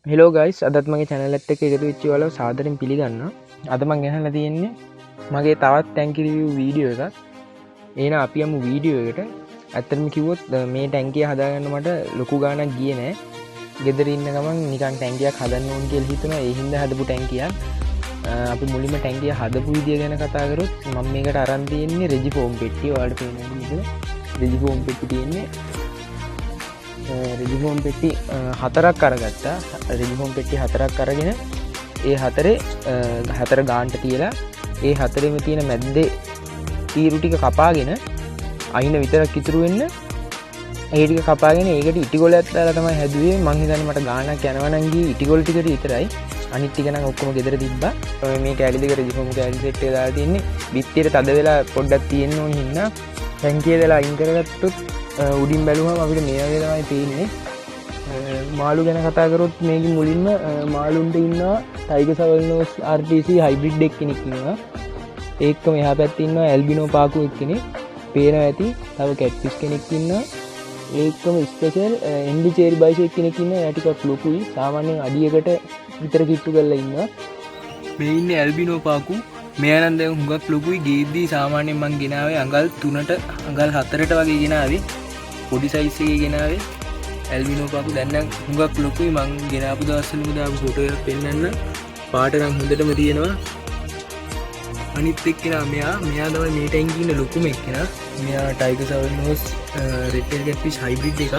Hello guys අදත් මගේ චැනලත් එක එකතු වෙච්චි වල සාදරෙන් පිළිගන්න. අද මං ගෙනල්ලා තියෙන්නේ මගේ තවත් ටැංකි රිවිව් වීඩියෝ එකක්. එහෙනම් අපි යමු වීඩියෝ එකට. ඇත්තටම කිව්වොත් මේ ටැංකිය හදාගන්න මට ලොකු ගාණක් ගියේ නෑ. ගෙදර ඉන්න ගමන් නිකන් ටැංකියක් හදන්න ඕන කියලා හිතුණා. ඒ හින්දා හදපු ටැංකියක්. අපි මුලින්ම ටැංකිය හදපු විදිය ගැන කතා කරොත් මම මේකට අරන් තියෙන්නේ රෙජි ෆෝම් පෙට්ටිය. ඔයාලට පේනවා නේද? රෙජි ෆෝම් පෙට්ටි තියෙන්නේ රෙජිෆෝම් පෙට්ටි 4ක් අරගත්තා. රෙජිෆෝම් පෙට්ටි 4ක් අරගෙන ඒ 4 ගාන්ට තියලා ඒ 4ෙම තියෙන මැද්දේ තීරු ටික කපාගෙන අයින විතරක් ඉතුරු වෙන්න ඒ ටික කපාගෙන ඒකට ඉටිගොලයක් දාලා තමයි හැදුවේ. මං හිතන්නේ මට ගානක් යනවා නම් ගියේ ඉටිගොල ටිකට විතරයි. අනිත් ටික නම් ඔක්කොම ගෙදර තිබ්බා. මේ කැලි දෙක රෙජිෆෝම් කැලි සෙට් එක දාලා තින්නේ. බිත්තියට තද වෙලා පොඩ්ඩක් තියෙන්න ඕන හින්දා ටැංකිය දාලා අයින් කරගත්තොත් උඩින් බැලුවම අපිට මේ වගේ තමයි තියෙන්නේ. මාළු ගැන කතා කරොත් මේකේ මුලින්ම මාළුන්ට ඉන්නවා ටයිගර් සවල්නෝස් RTC හයිබ්‍රිඩ් එක්කෙනෙක් ඉන්නවා. ඒකම එහා පැත්තේ ඉන්නවා ඇල්බිනෝ පාකු එක්කෙනෙක්. පේනවා ඇති. තව කැට්ෆිෂ් කෙනෙක් ඉන්නවා. ඒකම ස්පෙෂල් එන්ඩි චෙරි බයිෂ් කෙනෙක් ඉන්නවා. එයා ටිකක් ලොකුයි. සාමාන්‍යයෙන් අඩියකට විතර කිට්ටු කරලා ඉන්නවා. මේ ඉන්නේ ඇල්බිනෝ පාකු. මෙයා නම් දැන් හුඟක් ලොකුයි. ගේද්දී සාමාන්‍යයෙන් මං ගෙනාවේ අඟල් 3ට අඟල් 4ට වගේ ගෙනාවේ. පොඩි සයිස් එකේ ගෙනාවේ ඇල්බිනෝ පාකු. දැන් නම් හුඟක් ලොකුයි. මං ගෙනාපු දවස්වලම දාපු ෆොටෝ එකක් පෙන්නන්න. පාට නම් හොඳටම තියෙනවා. අනිත් එක්කෙනා මෙයා තමයි මේ ටැංකියේ ඉන්න ලොකුම එක්කෙනා. මෙයා ටයිගර් සවල්නෝස් රෙඩ් ටේල් කැට්ෆිෂ් හයිබ්‍රිඩ් එකක්.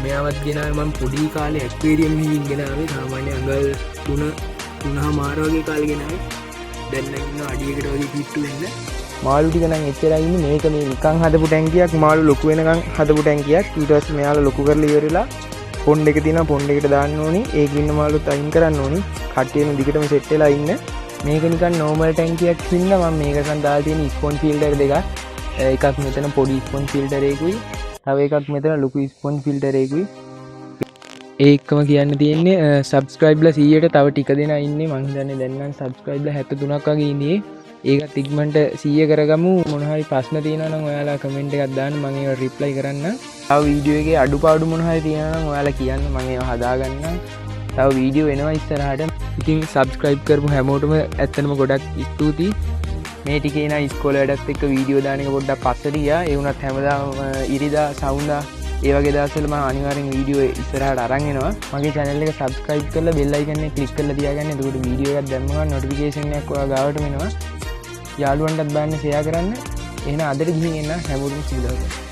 මෙයාවත් ගෙනාවේ මං පොඩි කාලේ ඇක්වේරියම් එකකින් ගෙනාවේ. සාමාන්‍ය අඟල් 3.5 වගේ කාලේ ගෙනාවේ. දැන් නම් ඉන්න අඩියකට වගේ පිට්ටු වෙන්න. මාළු ටික නම් එච්චරයි ඉන්නේ. මේක මේ නිකන් හදපු ටැංකියක්. මාළු ලොකු වෙනකන් හදපු ටැංකියක්. ඊට පස්සේ මෙයාලා ලොකු කරලා ඉවරලා පොන්ඩ් එක තියෙනවා. පොන්ඩ් එකට දාන්න ඕනි. ඒකේ ඉන්න මාළුත් අයින් කරන්න ඕනි. කට්ටියම දිගටම සෙට් වෙලා ඉන්න. මේක නිකන් නෝමල් ටැංකියක් හින්දා මම මේකෙන් දාලා තියෙන ස්පොන්ජ් ෆිල්ටර් දෙකක්. එකක් මෙතන පොඩි ස්පොන්ජ් ෆිල්ටර් එකකුයි. තව එකක් මෙතන ලොකු ස්පොන්ජ් ෆිල්ටර් එකකුයි. ඒකම කියන්න තියෙන්නේ සබ්ස්ක්‍රයිබ්ලා 100ට තව ටික දෙනා ඉන්නේ. මං හිතන්නේ දැන් නම් සබ්ස්ක්‍රයිබ්ලා 73ක් වගේ ඉන්නේ. ඒකත් ඉක්මනට 100 කරගමු. මොන හරි ප්‍රශ්න තියෙනවා නම් ඔයාලා කමෙන්ට් එකක් දාන්න. මම ඒවට රිප්ලයි කරන්න. තව වීඩියෝ එකේ අඩුපාඩු මොන හරි තියෙනවා නම් ඔයාලා කියන්න. මම ඒවා හදාගන්නම්. තව වීඩියෝ එනවා ඉස්සරහට. ඉතින් සබ්ස්ක්‍රයිබ් කරපු හැමෝටම ඇත්තටම ගොඩක් ස්තුතියි. මේ ටිකේ නා ඉස්කෝලේ වැඩත් එක්ක වීඩියෝ දාන එක පොඩ්ඩක් පස්සට ගියා. ඒ වුණත් හැමදාම ඉරිදා සවුන්දා ඒ වගේ දවස්වල මම අනිවාර්යෙන් වීඩියෝ ඉස්සරහට අරන් එනවා. මගේ channel එක subscribe කරලා bell icon එක click කරලා තියාගන්න. එතකොට වීඩියෝ එකක් දැම්ම ගමන් notification එකක් ඔයා ගාවට එනවා. යාළුවන්ටත් දාන්න share කරන්න. එහෙනම් අදට ගිහින් එන්න හැමෝටම සුබ දවසක්.